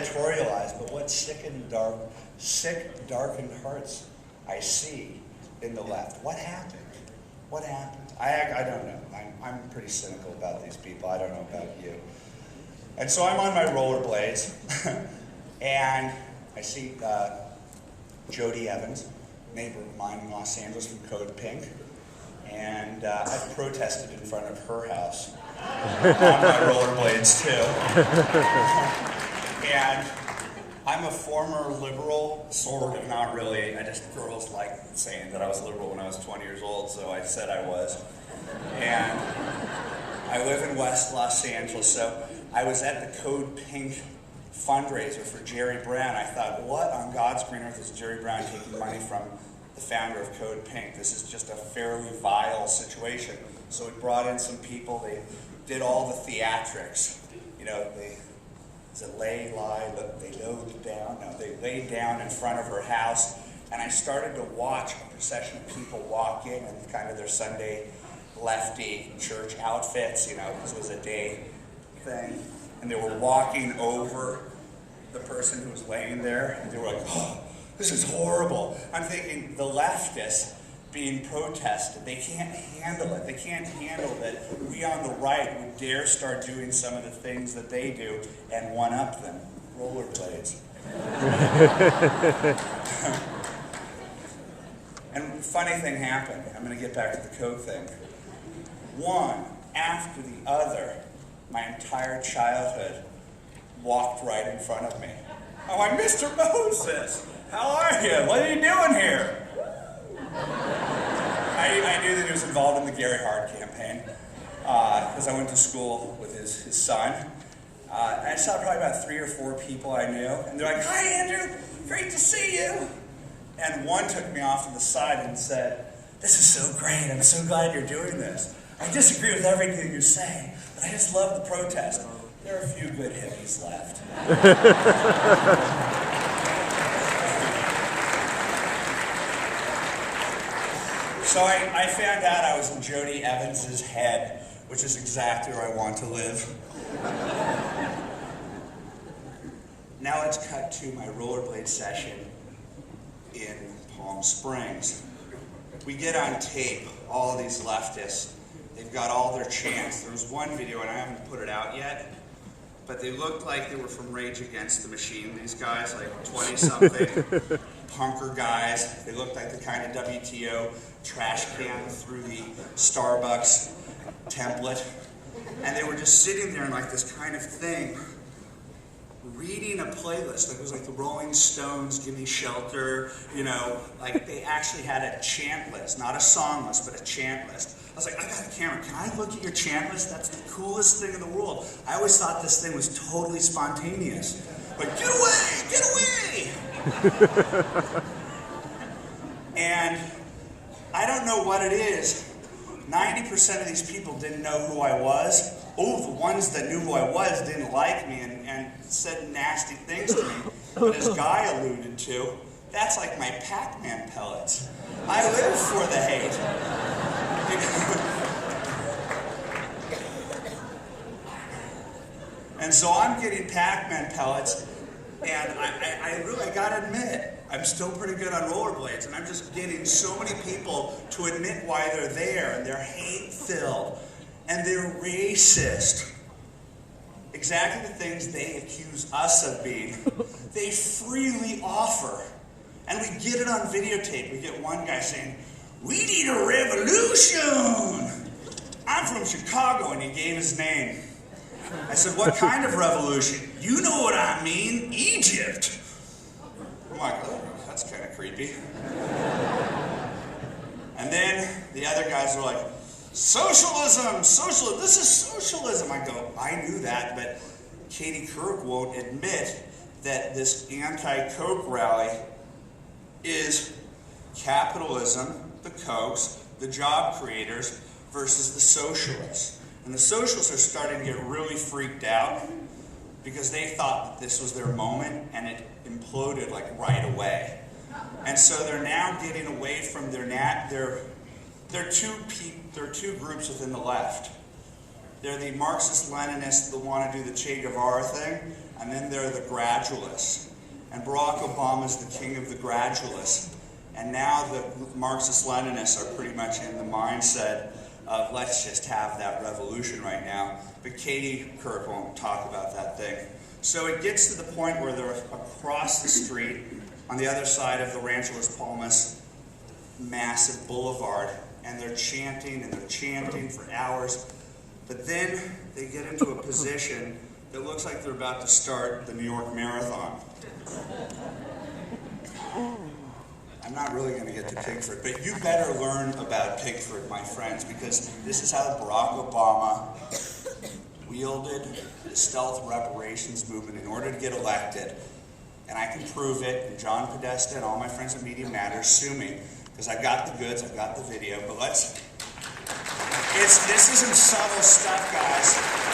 editorialize, but what sick, darkened hearts I see in the left. What happened? What happened? I don't know. I'm pretty cynical about these people. I don't know about you. And so I'm on my rollerblades, and I see Jody Evans, neighbor of mine in Los Angeles from Code Pink, and I've protested in front of her house on my rollerblades too. And I'm a former liberal, sort of, not really. Girls like saying that I was liberal when I was 20 years old, so I said I was. And I live in West Los Angeles, so I was at the Code Pink fundraiser for Jerry Brown. I thought, what on God's green earth is Jerry Brown taking money from the founder of Code Pink? This is just a fairly vile situation. So we brought in some people. They did all the theatrics. You know, they laid down in front of her house, and I started to watch a procession of people walk in kind of their Sunday lefty church outfits, you know, because it was a day thing, and they were walking over the person who was laying there, and they were like, oh, this is horrible. I'm thinking the leftists being protested, they can't handle it. They can't handle that we on the right would dare start doing some of the things that they do and one-up them. Rollerblades. And funny thing happened. I'm going to get back to the code thing. One after the other, my entire childhood walked right in front of me. Oh, I'm Mr. Moses. How are you? What are you doing here? I knew that he was involved in the Gary Hart campaign because I went to school with his son. And I saw probably about 3 or 4 people I knew, and they're like, "Hi, Andrew, great to see you." And one took me off to the side and said, "This is so great. I'm so glad you're doing this. I disagree with everything you say, but I just love the protest." There are a few good hippies left. So I found out I was in Jody Evans's head, which is exactly where I want to live. Now let's cut to my rollerblade session in Palm Springs. We get on tape all of these leftists. They've got all their chants. There was one video, and I haven't put it out yet, but they looked like they were from Rage Against the Machine. These guys, like 20-something punker guys. They looked like the kind of WTO trash can through the Starbucks template. And they were just sitting there in like this kind of thing, reading a playlist. Like it was like the Rolling Stones, Give Me Shelter, you know, like they actually had a chant list, not a song list, but a chant list. I was like, I got a camera, can I look at your chant list? That's the coolest thing in the world. I always thought this thing was totally spontaneous. Like, get away, get away! And I don't know what it is. 90% of these people didn't know who I was. Oh, the ones that knew who I was didn't like me and said nasty things to me. But as Guy alluded to, that's like my Pac-Man pellets. I live for the hate. And so I'm getting Pac-Man pellets, and I really gotta admit, I'm still pretty good on rollerblades, and I'm just getting so many people to admit why they're there, and they're hate-filled, and they're racist. Exactly the things they accuse us of being, they freely offer. And we get it on videotape. We get one guy saying, "We need a revolution. I'm from Chicago," and he gave his name. I said, "What kind of revolution?" "You know what I mean, Egypt." I'm like, oh, that's kind of creepy. And then the other guys were like, socialism, this is socialism. I go, I knew that, but Katie Couric won't admit that this anti-Coke rally is capitalism, the Cokes, the job creators, versus the socialists. And the socialists are starting to get really freaked out because they thought that this was their moment, and it imploded like right away. And so they're now getting away from there are two groups within the left. They're the Marxist-Leninists that want to do the Che Guevara thing, and then there are the gradualists. And Barack Obama is the king of the gradualists. And now the Marxist-Leninists are pretty much in the mindset of let's just have that revolution right now. But Katie Couric won't talk about that thing. So it gets to the point where they're across the street on the other side of the Rancho Las Palmas massive boulevard, and they're chanting for hours. But then they get into a position that looks like they're about to start the New York Marathon. I'm not really going to get to Pigford, but you better learn about Pigford, my friends, because this is how Barack Obama wielded the stealth reparations movement in order to get elected. And I can prove it, and John Podesta and all my friends at Media Matters sue me, because I've got the goods, I've got the video, but this isn't subtle stuff, guys.